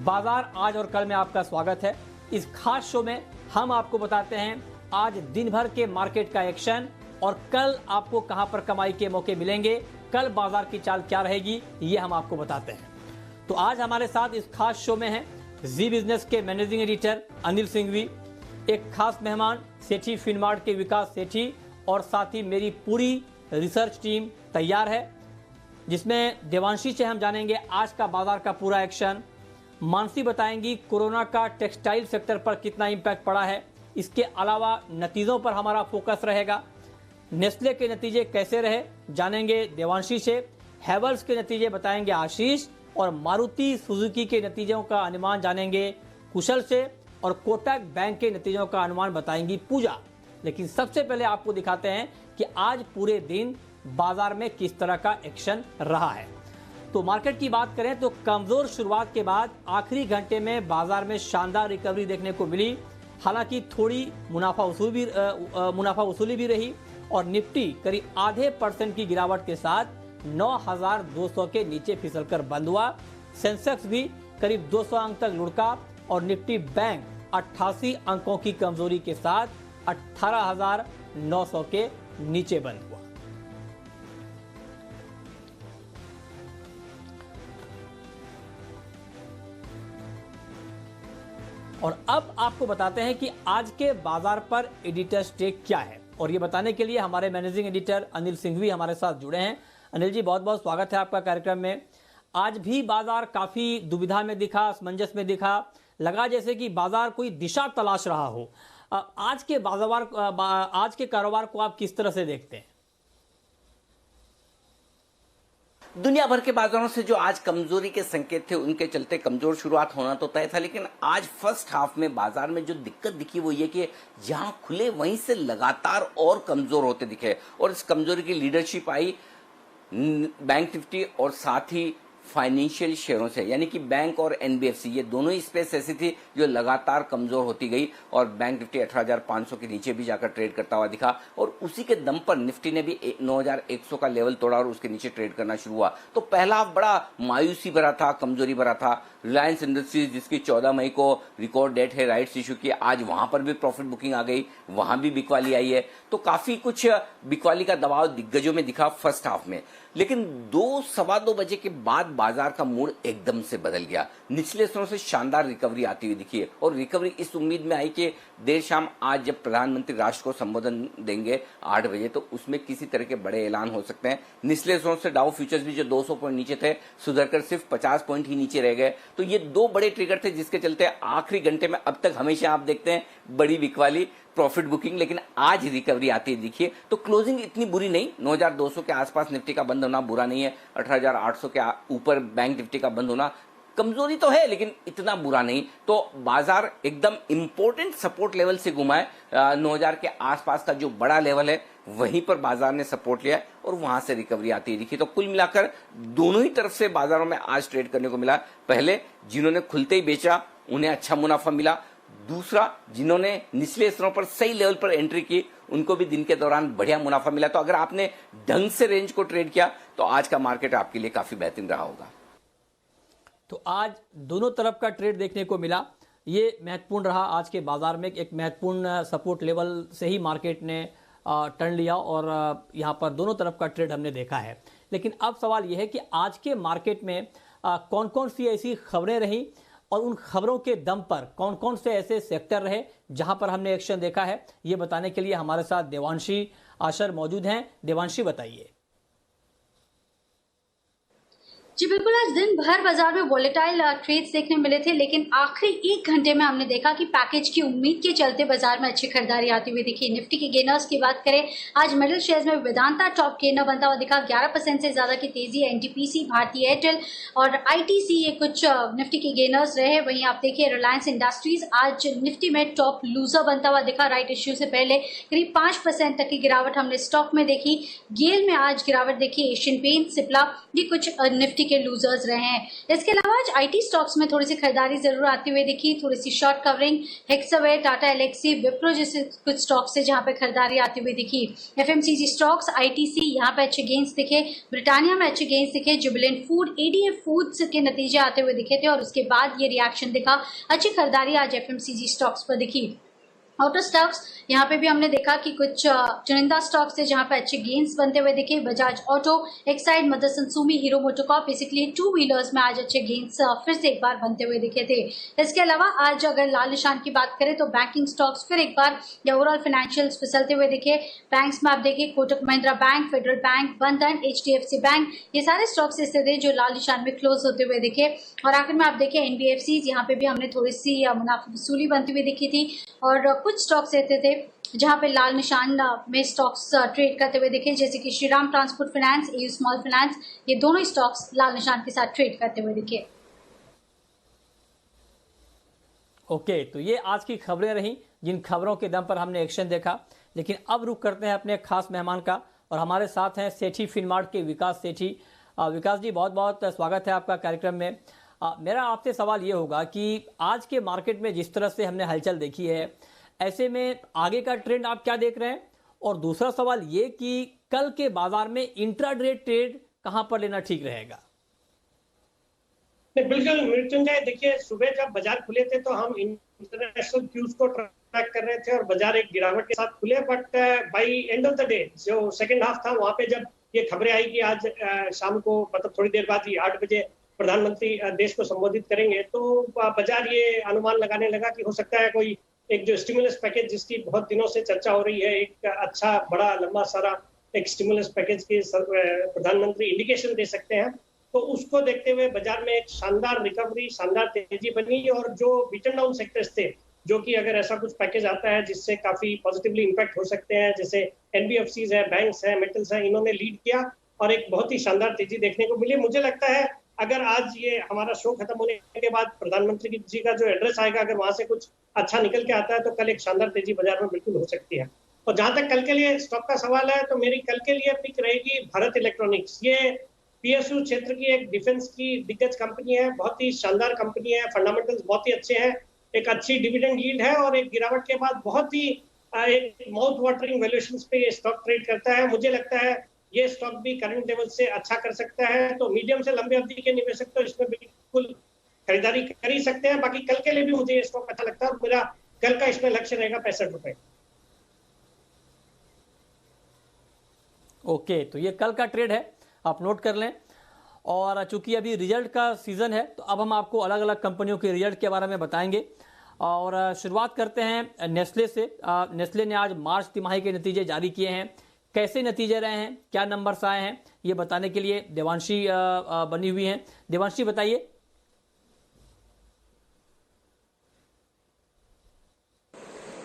बाजार आज और कल में आपका स्वागत है। इस खास शो में हम आपको बताते हैं आज दिन भर के मार्केट का एक्शन और कल आपको कहां पर कमाई के मौके मिलेंगे, कल बाजार की चाल क्या रहेगी, ये हम आपको बताते हैं। तो आज हमारे साथ इस खास शो में हैं जी बिजनेस के मैनेजिंग एडिटर अनिल सिंघवी, एक खास मेहमान सेठी फिनमार्ट के विकास सेठी और साथ ही मेरी पूरी रिसर्च टीम तैयार है, जिसमें देवांशी से हम जानेंगे आज का बाजार का पूरा एक्शन। मानसी बताएंगी कोरोना का टेक्सटाइल सेक्टर पर कितना इम्पैक्ट पड़ा है। इसके अलावा नतीजों पर हमारा फोकस रहेगा। नेस्ले के नतीजे कैसे रहे जानेंगे देवांशी से। हैवेल्स के नतीजे बताएंगे आशीष और मारुति सुजुकी के नतीजों का अनुमान जानेंगे कुशल से और कोटक बैंक के नतीजों का अनुमान बताएंगी पूजा। लेकिन सबसे पहले आपको दिखाते हैं कि आज पूरे दिन बाजार में किस तरह का एक्शन रहा है। तो मार्केट की बात करें तो कमजोर शुरुआत के बाद आखिरी घंटे में बाजार में शानदार रिकवरी देखने को मिली। हालांकि थोड़ी मुनाफा वसूली भी रही और निफ्टी करीब आधे % की गिरावट के साथ 9,200 के नीचे फिसलकर बंद हुआ। सेंसेक्स भी करीब 200 अंक तक लुढ़का और निफ्टी बैंक 88 अंकों की कमजोरी के साथ 18,900 के नीचे बंद हुआ। और अब आपको बताते हैं कि आज के बाजार पर एडिटर्स टेक क्या है, और ये बताने के लिए हमारे मैनेजिंग एडिटर अनिल सिंघवी हमारे साथ जुड़े हैं। अनिल जी, बहुत बहुत स्वागत है आपका कार्यक्रम में। आज भी बाजार काफी दुविधा में दिखा, असमंजस में दिखा, लगा जैसे कि बाजार कोई दिशा तलाश रहा हो। आज के कारोबार को आप किस तरह से देखते हैं? दुनिया भर के बाजारों से जो आज कमजोरी के संकेत थे उनके चलते कमजोर शुरुआत होना तो तय था, लेकिन आज फर्स्ट हाफ में बाजार में जो दिक्कत दिखी वो ये कि जहां खुले वहीं से लगातार और कमजोर होते दिखे और इस कमजोरी की लीडरशिप आई बैंक निफ्टी और साथ ही फाइनेंशियल शेयरों से, यानी कि बैंक और एनबीएफसी, ये दोनों ही स्पेस ऐसी थी जो लगातार कमजोर होती गई और बैंक निफ्टी 18,500 के नीचे भी जाकर ट्रेड करता हुआ दिखा और उसी के दम पर निफ्टी ने भी 9,100 का लेवल तोड़ा और उसके नीचे ट्रेड करना शुरू हुआ। तो पहला हाफ बड़ा मायूसी भरा था, कमजोरी भरा था। रिलायंस इंडस्ट्रीज, जिसकी 14 मई को रिकॉर्ड डेट है राइट्स इशू की, आज वहां पर भी प्रॉफिट बुकिंग आ गई, वहां भी बिकवाली आई है। तो काफी कुछ बिकवाली का दबाव दिग्गजों में दिखा फर्स्ट हाफ में, लेकिन 2-2:15 बजे के बाद बाजार का मूड एकदम से बदल गया। निचले स्तरों से शानदार रिकवरी आती हुई दिखी है और रिकवरी इस उम्मीद में आई कि देर शाम आज जब प्रधानमंत्री राष्ट्र को संबोधन देंगे 8 बजे तो उसमें किसी तरह के बड़े ऐलान हो सकते हैं। निचले स्तरों से डाउ फ्यूचर्स भी जो 200 पॉइंट नीचे थे सुधरकर सिर्फ 50 पॉइंट ही नीचे रह गए। तो ये दो बड़े ट्रिगर थे जिसके चलते आखिरी घंटे में, अब तक हमेशा आप देखते हैं बड़ी बिकवाली, प्रॉफिट बुकिंग, लेकिन आज रिकवरी आती है दिखिए। तो क्लोजिंग इतनी बुरी नहीं, 9,200 के आसपास निफ्टी का बंद होना बुरा नहीं है, 18,800 के ऊपर बैंक निफ्टी का बंद होना कमजोरी तो है लेकिन इतना बुरा नहीं। तो बाजार एकदम इंपॉर्टेंट सपोर्ट लेवल से घुमा है। 9,000 के आसपास का जो बड़ा लेवल है वहीं पर बाजार ने सपोर्ट लिया और वहां से रिकवरी आती है दिखी। तो कुल मिलाकर दोनों ही तरफ से बाजारों में आज ट्रेड करने को मिला। पहले जिन्होंने खुलते ही बेचा उन्हें अच्छा मुनाफा मिला, दूसरा जिन्होंने निचले स्तरों पर सही लेवल पर एंट्री की उनको भी दिन के दौरान बढ़िया मुनाफा मिला। तो अगर आपने ढंग से रेंज को ट्रेड किया तो आज का मार्केट आपके लिए काफी बेहतरीन रहा होगा। तो आज दोनों तरफ का ट्रेड देखने को मिला, ये महत्वपूर्ण रहा। आज के बाजार में एक महत्वपूर्ण सपोर्ट लेवल से ही मार्केट ने टर्न लिया और यहाँ पर दोनों तरफ का ट्रेड हमने देखा है। लेकिन अब सवाल यह है कि आज के मार्केट में कौन कौन सी ऐसी खबरें रहीं और उन खबरों के दम पर कौन कौन से ऐसे सेक्टर रहे जहां पर हमने एक्शन देखा है, ये बताने के लिए हमारे साथ देवांशी आशर मौजूद हैं। देवांशी, बताइए। जी बिल्कुल, आज दिन भर बाजार में वोलेटाइल ट्रेड्स देखने मिले थे, लेकिन आखिरी 1 घंटे में हमने देखा कि पैकेज की उम्मीद के चलते बाजार में अच्छी खरीदारी आती हुई दिखी। निफ्टी के गेनर्स की बात करें, आज मिडिल शेयर्स में वेदांता टॉप गेनर बनता हुआ दिखा, 11% से ज्यादा की तेजी है। एनटीपीसी, भारतीय एयरटेल और आईटीसी ये कुछ निफ्टी के गेनर्स रहे। वहीं आप देखिए रिलायंस इंडस्ट्रीज आज निफ्टी में टॉप लूजर बनता हुआ दिखा। राइट इश्यू से पहले करीब 5% तक की गिरावट हमने स्टॉक में देखी। गेल में आज गिरावट देखी। एशियन पेंट, सिप्ला, ये कुछ निफ्टी के लूजर्स रहे हैं। इसके अलावा आज आईटी स्टॉक्स में थोड़ी सी खरीदारी जरूर आती हुई दिखी, थोड़ी सी शॉर्ट कवरिंग, हेक्सावे, टाटा एलेक्सी, विप्रो जैसे कुछ स्टॉक्स से जहां पे खरीदारी आती हुई दिखी। एफएमसीजी स्टॉक्स, आईटीसी यहाँ पे अच्छे गेंस दिखे, ब्रिटानिया में अच्छे गेंस दिखे, जुबिलेंट फूड, एडीएफ फूड्स के नतीजे आते हुए दिखे थे और उसके बाद ये रिएक्शन दिखा। अच्छी खरीदारी आज एफएमसीजी स्टॉक्स पर दिखी। ऑटो स्टॉक्स यहाँ पे भी हमने देखा कि कुछ चुनिंदा स्टॉक्स थे जहाँ पे अच्छे गेन्स बनते हुए दिखे। Bajaj auto, Exide, Motherson Sumi, Hero MotoCorp, basically two wheelers में आज अच्छे गेन्स फिर से एक बार बनते हुए दिखे थे। इसके अलावा आज अगर लाल निशान की बात करें तो बैंकिंग स्टॉक्स फिर एक बार या ओवरऑल फाइनेंशियल्स फिसलते हुए दिखे। बैंक्स में आप देखिए Kotak Mahindra bank, federal bank, बंधन, एचडीएफसी बैंक, ये सारे स्टॉक्स ऐसे थे जो लाल निशान में क्लोज होते हुए दिखे। और आखिर में आप देखिए एनबीएफसी, यहाँ पे भी हमने थोड़ी सी मुनाफा वसूली बनती हुई दिखी थी और कुछ स्टॉक्स ऐसे थे जहां पे लाल निशान में स्टॉक्स ट्रेड करते हुए दिखे, जैसे कि Shriram transport finance, AU small finance, ये दोनों स्टॉक्स लाल निशान के साथ ट्रेड करते हुए दिखे। ओके, तो ये आज की खबरें रहीं जिन खबरों के दम पर हमने एक्शन देखा। लेकिन अब रुक करते हैं अपने खास मेहमान का और हमारे साथ हैं सेठी फिनमार्ट के विकास सेठी। विकास जी, बहुत बहुत स्वागत है आपका कार्यक्रम में। मेरा आपसे सवाल ये होगा कि आज के मार्केट में जिस तरह से हमने हलचल देखी है, ऐसे में आगे का ट्रेंड आप क्या देख रहे हैं? और दूसरा सवाल ये कि कल के बाजार में इंट्राडे ट्रेड कहां पर लेना ठीक रहेगा? बिल्कुल मृत्युंजय, देखिए सुबह जब बाजार खुले थे तो हम इंटरनेशनल क्यूज को ट्रैक कर रहे थे और बाजार एक गिरावट के साथ खुले, but by end of the day जो सेकंड हाफ था वहां पे जब ये खबरें आई कि आज शाम को मतलब थोड़ी देर बाद ही 8 बजे प्रधानमंत्री देश को संबोधित करेंगे, तो बाजार ये अनुमान लगाने लगा कि हो सकता है कोई एक जो स्टिमुलस पैकेज जिसकी बहुत दिनों से चर्चा हो रही है, एक अच्छा बड़ा लंबा सारा एक स्टिमुलस पैकेज की प्रधानमंत्री इंडिकेशन दे सकते हैं, तो उसको देखते हुए बाजार में एक शानदार रिकवरी, शानदार तेजी बनी। और जो बीटन डाउन सेक्टर्स थे जो कि अगर ऐसा कुछ पैकेज आता है जिससे काफी पॉजिटिवली इंपैक्ट हो सकते हैं, जैसे एनबीएफसीज है, बैंक्स है, मेटल्स है, इन्होंने लीड किया और एक बहुत ही शानदार तेजी देखने को मिली। मुझे लगता है अगर आज ये हमारा शो खत्म होने के बाद प्रधानमंत्री जी का जो एड्रेस आएगा, अगर वहां से कुछ अच्छा निकल के आता है तो कल एक शानदार तेजी बाजार में बिल्कुल हो सकती है। और जहां तक कल के लिए स्टॉक का सवाल है तो मेरी कल के लिए पिक रहेगी भारत इलेक्ट्रॉनिक्स। ये पीएसयू क्षेत्र की एक डिफेंस की दिग्गज कंपनी है, बहुत ही शानदार कंपनी है, फंडामेंटल्स बहुत ही अच्छे हैं, एक अच्छी डिविडेंड यील्ड है और एक गिरावट के बाद बहुत ही एक माउथ वाटरिंग वैल्यूएशंस पे ये स्टॉक ट्रेड करता है। मुझे लगता है ये स्टॉक भी करंट लेवल से अच्छा कर सकता है, तो मीडियम से लंबे अवधि के निवेशक तो इसमें बिल्कुल खरीदारी कर ही सकते हैं। बाकी कल के लिए भी मुझे ये स्टॉक अच्छा लगता है और मेरा कल का इसमें लक्ष्य रहेगा 65 रुपए। ओके, तो ये कल का ट्रेड है, आप नोट कर लें। और चूंकि अभी रिजल्ट का सीजन है तो अब हम आपको अलग अलग कंपनियों के रिजल्ट के बारे में बताएंगे और शुरुआत करते हैं नेस्ले से। नेस्ले ने आज मार्च तिमाही के नतीजे जारी किए हैं। कैसे नतीजे रहे हैं, क्या नंबर्स आए हैं, ये बताने के लिए देवांशी बनी हुई हैं। देवांशी बताइए।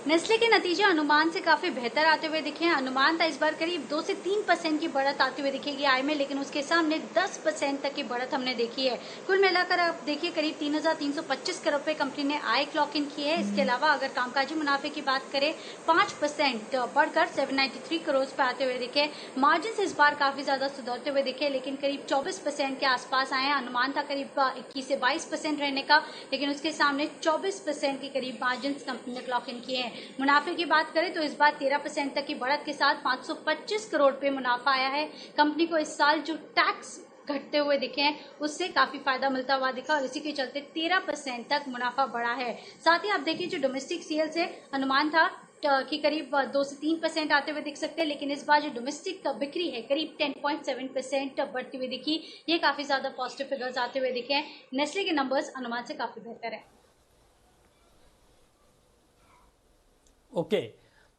नेस्ले के नतीजे अनुमान से काफी बेहतर आते हुए दिखे हैं। अनुमान था इस बार करीब 2 से 3% की बढ़त आती हुई दिखेगी आय में, लेकिन उसके सामने 10% तक की बढ़त हमने देखी है। कुल मिलाकर आप देखिए करीब 3,325 करोड़ रुपए कंपनी ने आय क्लॉक इन की है। इसके अलावा अगर कामकाजी मुनाफे की बात करें 5% बढ़कर 793 करोड़ पे आते हुए दिखे। मार्जिन इस बार काफी ज्यादा सुधरते हुए दिखे, लेकिन करीब 24% के आसपास आए हैं। अनुमान था करीब 21 से 22% रहने का, लेकिन उसके सामने 24% के करीब मार्जिन कंपनी ने क्लॉक इन किए हैं। मुनाफे की बात करें तो इस बार 13% तक की बढ़त के साथ 525 करोड़ पे मुनाफा आया है। कंपनी को इस साल जो टैक्स घटते हुए दिखे हैं उससे काफी फायदा मिलता हुआ दिखा और इसी के चलते 13% तक मुनाफा बढ़ा है। साथ ही आप देखिए जो डोमेस्टिक सेल्स है, अनुमान था कि करीब 2 से 3% आते हुए दिख सकते हैं, लेकिन इस बार जो डोमेस्टिक बिक्री है करीब 10.7% बढ़ती हुई दिखी। ये काफी ज्यादा पॉजिटिव फिगर्स आते हुए दिखे हैं। नेस्ले के नंबर्स अनुमान से काफी बेहतर है। ओके,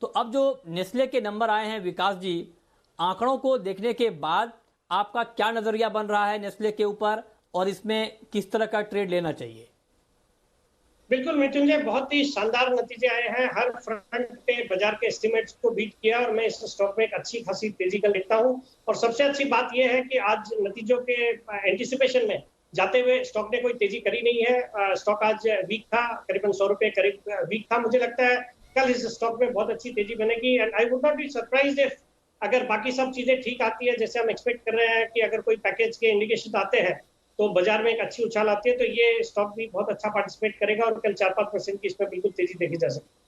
तो अब जो नेस्ले के नंबर आए हैं विकास जी, आंकड़ों को देखने के बाद आपका क्या नजरिया बन रहा है नेस्ले के ऊपर और इसमें किस तरह का ट्रेड लेना चाहिए? बिल्कुल मृत्युंजय, बहुत ही शानदार नतीजे आए हैं। हर फ्रंट पे बाजार के एस्टिमेट्स को बीट किया और मैं इस स्टॉक में एक अच्छी खासी तेजी का देखता हूं। और सबसे अच्छी बात यह है कि आज नतीजों के एंटिसिपेशन में जाते हुए स्टॉक ने कोई तेजी करी नहीं है। स्टॉक आज वीक था, करीबन 100 रुपए करीब वीक था। मुझे लगता है कल इस स्टॉक में बहुत अच्छी तेजी बनेगी and I would not be surprised if अगर बाकी सब चीजें ठीक आती है जैसे हम एक्सपेक्ट कर रहे हैं कि अगर कोई पैकेज के इंडिकेशन आते हैं तो बाजार में एक अच्छी उछाल आती है, तो ये स्टॉक भी बहुत अच्छा पार्टिसिपेट करेगा और कल 4-5% की इसमें बिल्कुल तेजी देखी जा सकती है।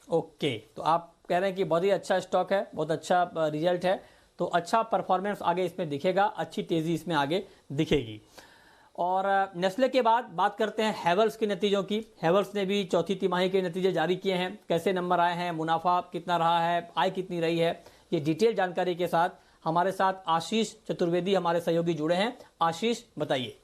ओके, तो आप कह रहे हैं कि बहुत ही अच्छा स्टॉक है, बहुत अच्छा रिजल्ट है, तो अच्छा परफॉर्मेंस आगे इसमें दिखेगा, अच्छी तेजी इसमें आगे दिखेगी। और नेस्ले के बाद बात करते हैं हैवेल्स के नतीजों की। हैवेल्स ने भी चौथी तिमाही के नतीजे जारी किए हैं। कैसे नंबर आए हैं, मुनाफा कितना रहा है, आय कितनी रही है, ये डिटेल जानकारी के साथ हमारे साथ आशीष चतुर्वेदी हमारे सहयोगी जुड़े हैं। आशीष, बताइए।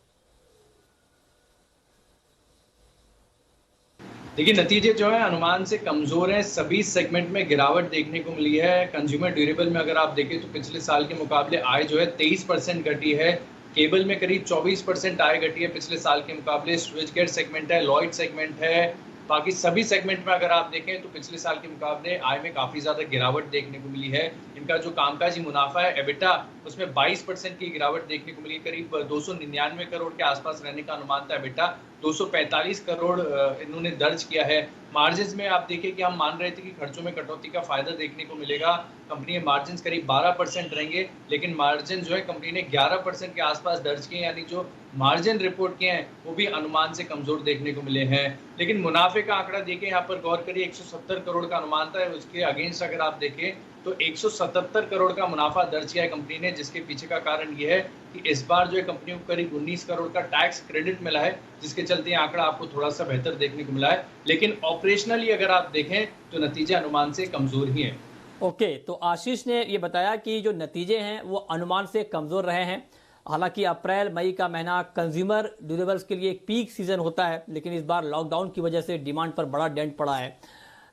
देखिए, नतीजे जो है अनुमान से कमजोर हैं। सभी सेगमेंट में गिरावट देखने को मिली है। कंज्यूमर ड्यूरेबल में अगर आप देखें तो पिछले साल के मुकाबले आय जो है 23% घटी है। केबल में करीब 24% आय घटी है पिछले साल के मुकाबले। स्विच गेयर सेगमेंट है, लॉयड सेगमेंट है, बाकी सभी सेगमेंट में अगर आप देखें तो पिछले साल के मुकाबले आय में काफ़ी ज़्यादा गिरावट देखने को मिली है। इनका जो कामकाजी मुनाफा है एबिटा, उसमें 22% की गिरावट देखने को मिली। करीब 299 करोड़ के आसपास रहने का अनुमान था एबिटा, 245 करोड़ इन्होंने दर्ज किया है। मार्जिन्स में आप देखिए कि हम मान रहे थे कि खर्चों में कटौती का फायदा देखने को मिलेगा। कंपनी के मार्जिन्स करीब 12% रहेंगे, लेकिन मार्जिन जो है कंपनी ने 11% के आसपास दर्ज किए, यानी जो मार्जिन रिपोर्ट किए हैं वो भी अनुमान से कमजोर देखने को मिले हैं। लेकिन मुनाफे का आंकड़ा देखें, यहाँ पर गौर करिए, 170 करोड़ का अनुमान था, उसके अगेंस्ट अगर आप देखें तो 177 करोड़ का मुनाफा दर्ज किया है कंपनी ने, जिसके पीछे का कारण ये है कि इस बार जो है कंपनी को करीब 19 करोड़ का टैक्स क्रेडिट मिला है, जिसके चलते आंकड़ा आपको थोड़ा सा बेहतर देखने को मिला है। लेकिन ऑपरेशनली अगर आप देखें तो नतीजे अनुमान से कमजोर ही हैं। ओके, तो आशीष ने ये बताया कि जो नतीजे हैं वो अनुमान से कमज़ोर रहे हैं। हालांकि अप्रैल मई का महीना कंज्यूमर ड्यूरेबल्स के लिए एक पीक सीजन होता है, लेकिन इस बार लॉकडाउन की वजह से डिमांड पर बड़ा डेंट पड़ा है।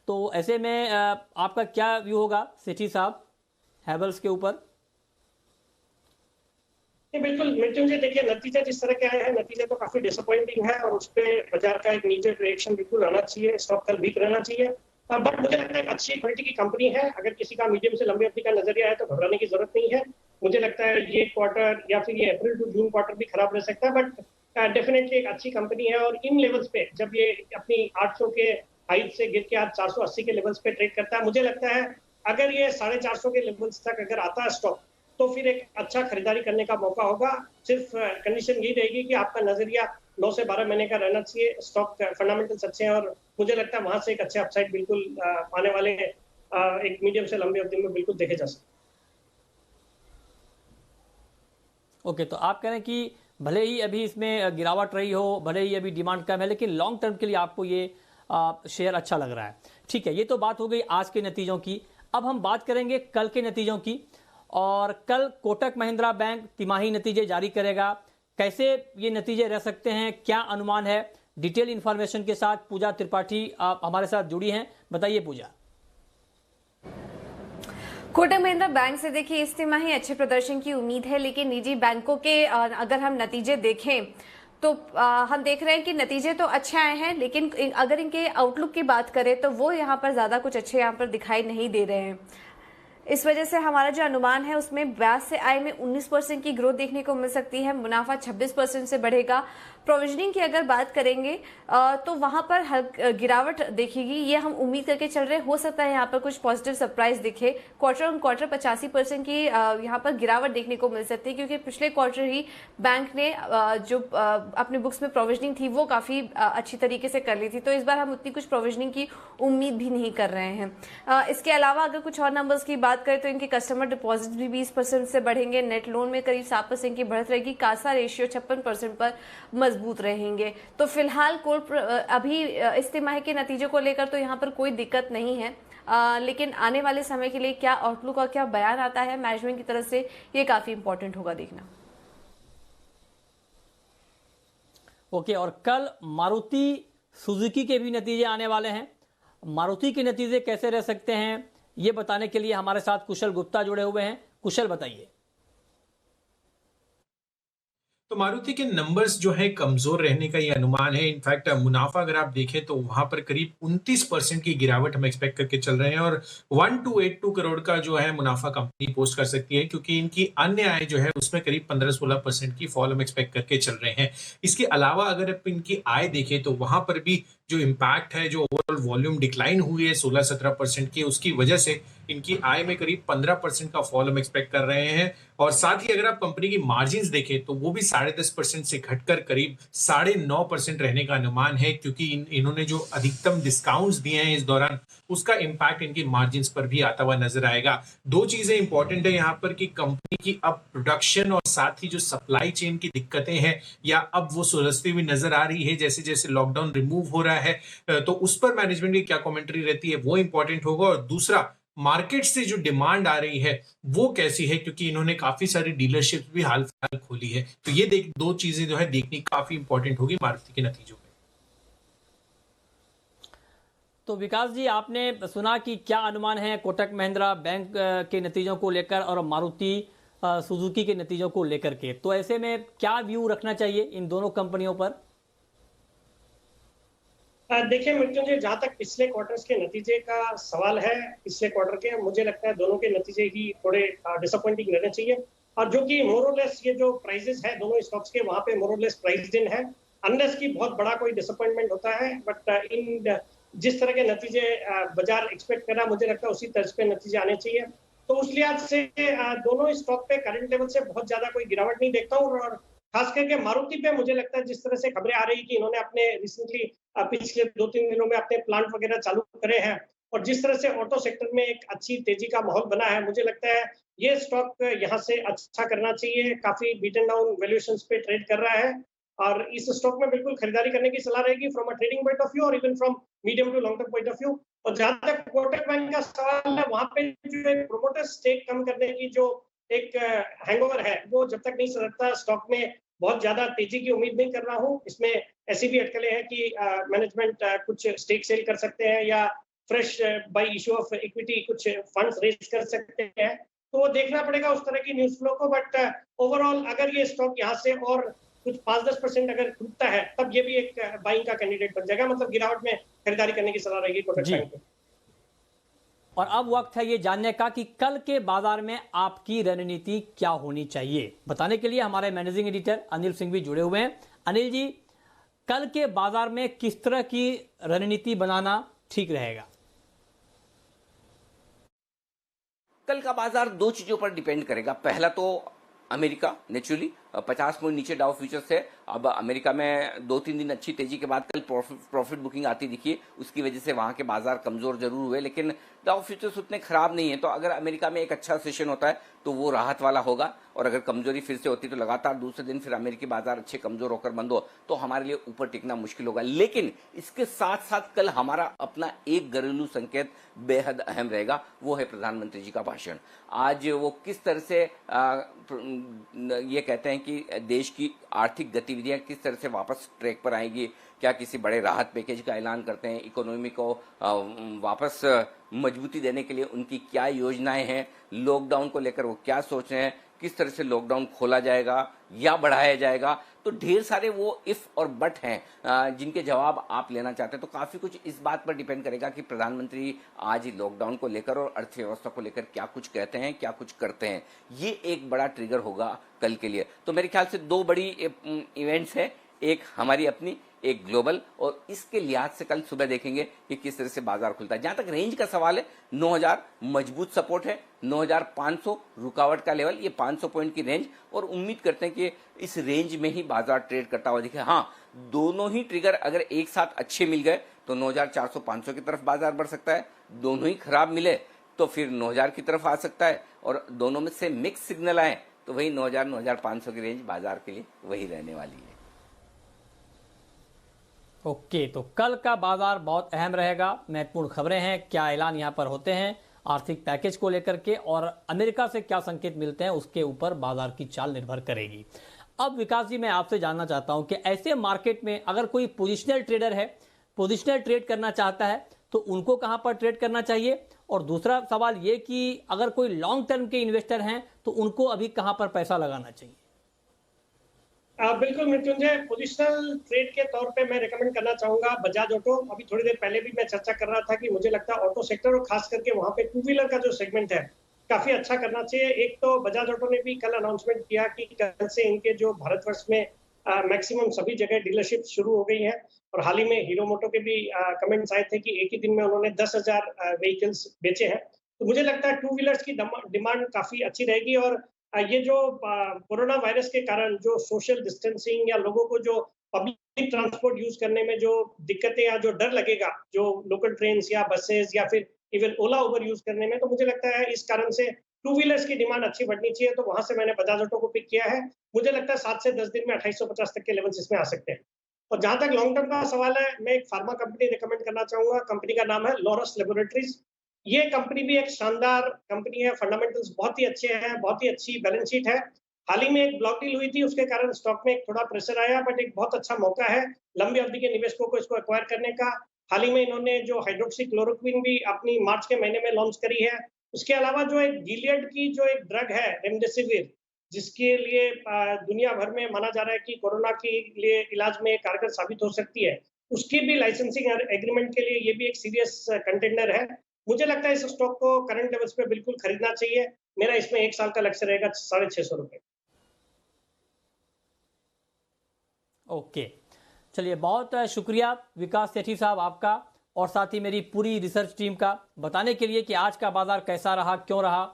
तो ऐसे में आपका क्या व्यू होगा सेठी साहब हैवेल्स के ऊपर? बिल्कुल मृत्युंजय, देखिए नतीजे जिस तरह के आए हैं, नतीजे तो काफी डिसअपॉइंटिंग है और उस पर बाजार का एक नीचे रिएक्शन बिल्कुल आना चाहिए, स्टॉक कल वीक रहना चाहिए। बट मुझे लगता है अच्छी क्वालिटी की कंपनी है। अगर किसी का मीडियम से लंबी अवधि का नजरिया है तो घबराने की जरूरत नहीं है। मुझे लगता है ये क्वार्टर या फिर ये अप्रैल टू जून क्वार्टर भी खराब रह सकता है, बट डेफिनेटली एक अच्छी कंपनी है। और इन लेवल्स पे जब ये अपनी 800 के हाइट से गिर के आज 480 के लेवल्स पे ट्रेड करता है, मुझे लगता है अगर ये 450 के लेवल्स तक अगर आता है स्टॉक तो फिर एक अच्छा खरीदारी करने का मौका होगा। सिर्फ कंडीशन यही रहेगी कि आपका नजरिया 9 से 12 महीने का रहना चाहिए। स्टॉक फंडामेंटल्स अच्छे हैं और मुझे लगता है वहां से एक अच्छे अपसाइड बिल्कुल आने वाले एक मीडियम से लंबी अवधि में बिल्कुल देखे जा सकते। ओके, तो आप कह रहे हैं कि भले ही अभी इसमें गिरावट रही हो, भले ही अभी डिमांड कम है, लेकिन लॉन्ग टर्म के लिए आपको ये शेयर अच्छा लग रहा है। ठीक है, ये तो बात हो गई आज के नतीजों की। अब हम बात करेंगे कल के नतीजों की। और कल कोटक महिंद्रा बैंक तिमाही नतीजे जारी करेगा। कैसे ये नतीजे रह सकते हैं, क्या अनुमान है, डिटेल इंफॉर्मेशन के साथ पूजा त्रिपाठी आप हमारे साथ जुड़ी हैं। बताइए पूजा। कोटक महिंद्रा बैंक से देखिए इस तिमाही अच्छे प्रदर्शन की उम्मीद है, लेकिन निजी बैंकों के अगर हम नतीजे देखें तो हम देख रहे हैं कि नतीजे तो अच्छे आए हैं, लेकिन अगर इनके आउटलुक की बात करें तो वो यहाँ पर ज्यादा कुछ अच्छे यहाँ पर दिखाई नहीं दे रहे हैं। इस वजह से हमारा जो अनुमान है उसमें ब्याज से आय में 19% की ग्रोथ देखने को मिल सकती है। मुनाफा 26% से बढ़ेगा। प्रोविजनिंग की अगर बात करेंगे तो वहां पर गिरावट देखेगी, ये हम उम्मीद करके चल रहे। हो सकता है यहाँ पर कुछ पॉजिटिव सरप्राइज दिखे। क्वार्टर ऑन क्वार्टर 85% की यहाँ पर गिरावट देखने को मिल सकती है, क्योंकि पिछले क्वार्टर ही बैंक ने जो अपने बुक्स में प्रोविजनिंग थी वो काफी अच्छी तरीके से कर ली थी। तो इस बार हम उतनी कुछ प्रोविजनिंग की उम्मीद भी नहीं कर रहे हैं। इसके अलावा अगर कुछ और नंबर्स की बात करें तो इनके कस्टमर डिपॉजिट भी 20% से बढ़ेंगे। नेट लोन में करीब 7% की बढ़त रहेगी। कासा रेशियो 56% पर मजबूत रहेंगे। तो फिलहाल अभी इस तिमाही के नतीजों को लेकर तो यहाँ पर कोई दिक्कत नहीं है, लेकिन आने वाले समय के लिए क्या आउटलुक और क्या बयान आता है मैनेजमेंट की तरफ से, ये काफी इंपॉर्टेंट होगा देखना। ओके, और कल मारुति सुजुकी के भी नतीजे आने वाले हैं। मारुति के नतीजे कैसे रह सकते हैं ये बताने के लिए हमारे साथ कुशल गुप्ता जुड़े हुए हैं। कुशल, बताइए। तो मारुति के नंबर्स जो है कमजोर रहने का ये अनुमान है। इनफैक्ट मुनाफा अगर आप देखें तो वहां पर करीब 29% की गिरावट हम एक्सपेक्ट करके चल रहे हैं और 1282 करोड़ का जो है मुनाफा कंपनी पोस्ट कर सकती है, क्योंकि इनकी अन्य आय जो है उसमें करीब 15-16% की फॉल हम एक्सपेक्ट करके चल रहे हैं। इसके अलावा अगर आप इनकी आय देखें तो वहां पर भी जो इम्पैक्ट है, जो ओवरऑल वॉल्यूम डिक्लाइन हुई है 16-17% की, उसकी वजह से इनकी आय में करीब 15% का फॉल हम एक्सपेक्ट कर रहे हैं। और साथ ही अगर आप कंपनी की मार्जिन्स देखें तो वो भी 10.5% से घटकर करीब 9.5% रहने का अनुमान है, क्योंकि इन्होंने जो अधिकतम डिस्काउंट्स दिए हैं इस दौरान, उसका इम्पैक्ट इनकी मार्जिन्स पर भी आता हुआ नजर आएगा। दो चीजें इंपॉर्टेंट है यहाँ पर कि कंपनी की अब प्रोडक्शन और साथ ही जो सप्लाई चेन की दिक्कतें हैं या अब वो सुलझती हुई नजर आ रही है जैसे जैसे लॉकडाउन रिमूव हो रहा है, तो उस पर मैनेजमेंट की क्या कमेंट्री रहती है वो इंपॉर्टेंट होगा। और दूसरा, मार्केट से जो डिमांड आ रही है वो कैसी है, क्योंकि इन्होंने काफी सारी डीलरशिप भी हाल फिलहाल खोली है। तो ये दो चीजें जो है देखनी काफी इंपॉर्टेंट होगी मारुति के नतीजों में। तो विकास जी, आपने सुना कि क्या अनुमान है कोटक महिंद्रा बैंक के नतीजों को लेकर और मारुति सुजुकी के नतीजों को लेकर के, तो ऐसे में क्या व्यू रखना चाहिए इन दोनों कंपनियों पर? देखिए मृत्युंजय, जहां तक पिछले क्वार्टर्स के नतीजे का सवाल है, पिछले क्वार्टर के मुझे लगता है दोनों के नतीजे ही थोड़े डिसअपॉइंटिंग रहने चाहिए। और जो कि मोरलेस ये जो प्राइसेस है दोनों स्टॉक्स के, वहां पे मोरलेस प्राइस्ड इन है, अनलेस की बहुत बड़ा कोई डिसअपॉइंटमेंट होता है। बट इन जिस तरह के नतीजे बाजार एक्सपेक्ट कर रहा है, मुझे लगता है उसी तर्ज पे नतीजे आने चाहिए। तो उस लिहाज से दोनों स्टॉक पे करंट लेवल से बहुत ज्यादा कोई गिरावट नहीं देखता हूँ। और खास करके मारुति पे मुझे लगता है जिस तरह से खबरें आ रही कि इन्होंने अपने रिसेंटली पिछले 2-3 दिनों में अपने प्लांट वगैरह चालू करे हैं और जिस तरह से ऑटो सेक्टर में एक अच्छी तेजी का माहौल बना है, मुझे लगता है ये स्टॉक यहाँ से अच्छा करना चाहिए। काफी बीटन डाउन वैल्यूएशंस पे ट्रेड कर रहा है और इस स्टॉक में बिल्कुल खरीदारी करने की सलाह रहेगी from a trading point of view और even from medium to long term point of view. और जहां तक कोटक बैंक का सवाल है, वहां पे जो प्रोमोटर स्टेक कम करने की जो एक हैंगओवर है, वो जब तक नहीं सरकता स्टॉक में बहुत ज्यादा तेजी की उम्मीद नहीं कर रहा हूँ। इसमें ऐसी भी अटकलें हैं कि मैनेजमेंट कुछ स्टेक सेल कर सकते हैं या fresh bye issue of equity कुछ फंड्स रेज कर सकते हैं, तो वो देखना पड़ेगा उस तरह की न्यूज फ्लो को। बट ओवरऑल अगर ये स्टॉक यहाँ से और कुछ 5-10% अगर टूटता है, तब ये भी एक बाइंग का कैंडिडेट बन जाएगा। मतलब गिरावट में खरीदारी करने की सलाह रहेगी कोटक बैंक को। और अब वक्त है ये जानने का कि कल के बाजार में आपकी रणनीति क्या होनी चाहिए। बताने के लिए हमारे मैनेजिंग एडिटर अनिल सिंह भी जुड़े हुए हैं। अनिल जी, कल के बाजार में किस तरह की रणनीति बनाना ठीक रहेगा? कल का बाजार दो चीजों पर डिपेंड करेगा। पहला तो अमेरिका, नेचुरली 50 पॉइंट नीचे डाउ फ्यूचर्स है। अब अमेरिका में 2-3 दिन अच्छी तेजी के बाद कल प्रॉफिट बुकिंग आती दिखी, उसकी वजह से वहां के बाजार कमजोर जरूर हुए, लेकिन डाउ फ्यूचर्स उतने खराब नहीं है। तो अगर अमेरिका में एक अच्छा सेशन होता है तो वो राहत वाला होगा, और अगर कमजोरी फिर से होती तो लगातार दूसरे दिन फिर अमेरिकी बाजार अच्छे कमजोर होकर बंद हो तो हमारे लिए ऊपर टिकना मुश्किल होगा। लेकिन इसके साथ साथ कल हमारा अपना एक घरेलू संकेत बेहद अहम रहेगा, वो है प्रधानमंत्री जी का भाषण। आज वो किस तरह से ये कहते हैं कि देश की आर्थिक गतिविधियां किस तरह से वापस ट्रैक पर आएंगी, क्या किसी बड़े राहत पैकेज का ऐलान करते हैं, इकोनॉमी को वापस मजबूती देने के लिए उनकी क्या योजनाएं हैं, लॉकडाउन को लेकर वो क्या सोच रहे हैं, किस तरह से लॉकडाउन खोला जाएगा या बढ़ाया जाएगा। तो ढेर सारे वो इफ और बट हैं जिनके जवाब आप लेना चाहते हैं। तो काफी कुछ इस बात पर डिपेंड करेगा कि प्रधानमंत्री आज लॉकडाउन को लेकर और अर्थव्यवस्था को लेकर क्या कुछ कहते हैं, क्या कुछ करते हैं। ये एक बड़ा ट्रिगर होगा कल के लिए। तो मेरे ख्याल से दो बड़ी इवेंट्स हैं, एक हमारी अपनी, एक ग्लोबल, और इसके लिहाज से कल सुबह देखेंगे कि किस तरह से बाजार खुलता है। जहां तक रेंज का सवाल है, 9000 मजबूत सपोर्ट है, 9500 रुकावट का लेवल, ये 500 पॉइंट की रेंज, और उम्मीद करते हैं कि इस रेंज में ही बाजार ट्रेड करता हुआ दिखे। हाँ, दोनों ही ट्रिगर अगर एक साथ अच्छे मिल गए तो 9400-500 की तरफ बाजार बढ़ सकता है, दोनों ही खराब मिले तो फिर 9000 की तरफ आ सकता है, और दोनों में से मिक्स सिग्नल आए तो वही 9000-9500 की रेंज बाजार के लिए वही रहने वाली है। ओके, तो कल का बाजार बहुत अहम रहेगा। महत्वपूर्ण खबरें हैं, क्या ऐलान यहां पर होते हैं आर्थिक पैकेज को लेकर के, और अमेरिका से क्या संकेत मिलते हैं, उसके ऊपर बाजार की चाल निर्भर करेगी। अब विकास जी, मैं आपसे जानना चाहता हूं कि ऐसे मार्केट में अगर कोई पोजिशनल ट्रेडर है, पोजिशनल ट्रेड करना चाहता है, तो उनको कहां पर ट्रेड करना चाहिए? और दूसरा सवाल ये कि अगर कोई लॉन्ग टर्म के इन्वेस्टर हैं तो उनको अभी कहां पर पैसा लगाना चाहिए? बिल्कुल मृत्युंजय, पोजिशनल ट्रेड के तौर पे मैं रेकमेंड करना चाहूंगा बजाज ऑटो। अभी थोड़ी देर पहले भी मैं चर्चा कर रहा था कि मुझे लगता है ऑटो सेक्टर और खास करके वहां पे टू व्हीलर का जो सेगमेंट है काफी अच्छा करना चाहिए। एक तो बजाज ऑटो ने भी कल अनाउंसमेंट किया कि कल से इनके जो भारतवर्ष में मैक्सिमम सभी जगह डीलरशिप शुरू हो गई है। और हाल ही में हीरो मोटो के भी कमेंट्स आए थे कि एक ही दिन में उन्होंने 10,000 व्हीकल्स बेचे हैं। तो मुझे लगता है टू व्हीलर्स की डिमांड काफी अच्छी रहेगी। और ये जो कोरोना वायरस के कारण जो सोशल डिस्टेंसिंग या लोगों को जो पब्लिक ट्रांसपोर्ट यूज करने में जो दिक्कतें या जो डर लगेगा, जो लोकल ट्रेन या बसेस या फिर इवन ओला उबर यूज करने में, तो मुझे लगता है इस कारण से टू व्हीलर्स की डिमांड अच्छी बढ़नी चाहिए। तो वहां से मैंने बजाज ऑटो को पिक किया है। मुझे लगता है 7 से 10 दिन में 2850 तक के लेवल्स इसमें आ सकते हैं। और जहां तक लॉन्ग टर्म का सवाल है, मैं एक फार्मा कंपनी रिकमेंड करना चाहूंगा। कंपनी का नाम है लॉरस लेबोरेटरीज। ये कंपनी भी एक शानदार कंपनी है, फंडामेंटल्स बहुत ही अच्छे हैं, बहुत ही अच्छी बैलेंस शीट है। हाल ही में एक ब्लॉक डील हुई थी, उसके कारण स्टॉक में एक थोड़ा प्रेशर आया, बट एक बहुत अच्छा मौका है लंबी अवधि के निवेशकों को इसको एक्वायर करने का। हाल ही में इन्होंने जो हाइड्रोक्सी क्लोरोक्विन भी अपनी मार्च के महीने में लॉन्च करी है। उसके अलावा जो एक गिलियड की जो एक ड्रग है रेमडेसिविर, जिसके लिए दुनिया भर में माना जा रहा है कि कोरोना के लिए इलाज में कारगर साबित हो सकती है, उसकी भी लाइसेंसिंग एग्रीमेंट के लिए ये भी एक सीरियस कंटेंडर है। मुझे लगता है इस स्टॉक को करंट लेवल्स पे बिल्कुल खरीदना चाहिए। मेरा इसमें 1 साल का लक्ष्य रहेगा 650 रुपए। ओके, चलिए, बहुत शुक्रिया विकास सेठी साहब आपका, और साथ ही मेरी पूरी रिसर्च टीम का बताने के लिए कि आज का बाजार कैसा रहा, क्यों रहा,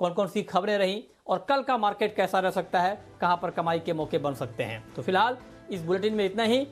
कौन कौन सी खबरें रहीं और कल का मार्केट कैसा रह सकता है, कहां पर कमाई के मौके बन सकते हैं। तो फिलहाल इस बुलेटिन में इतना ही।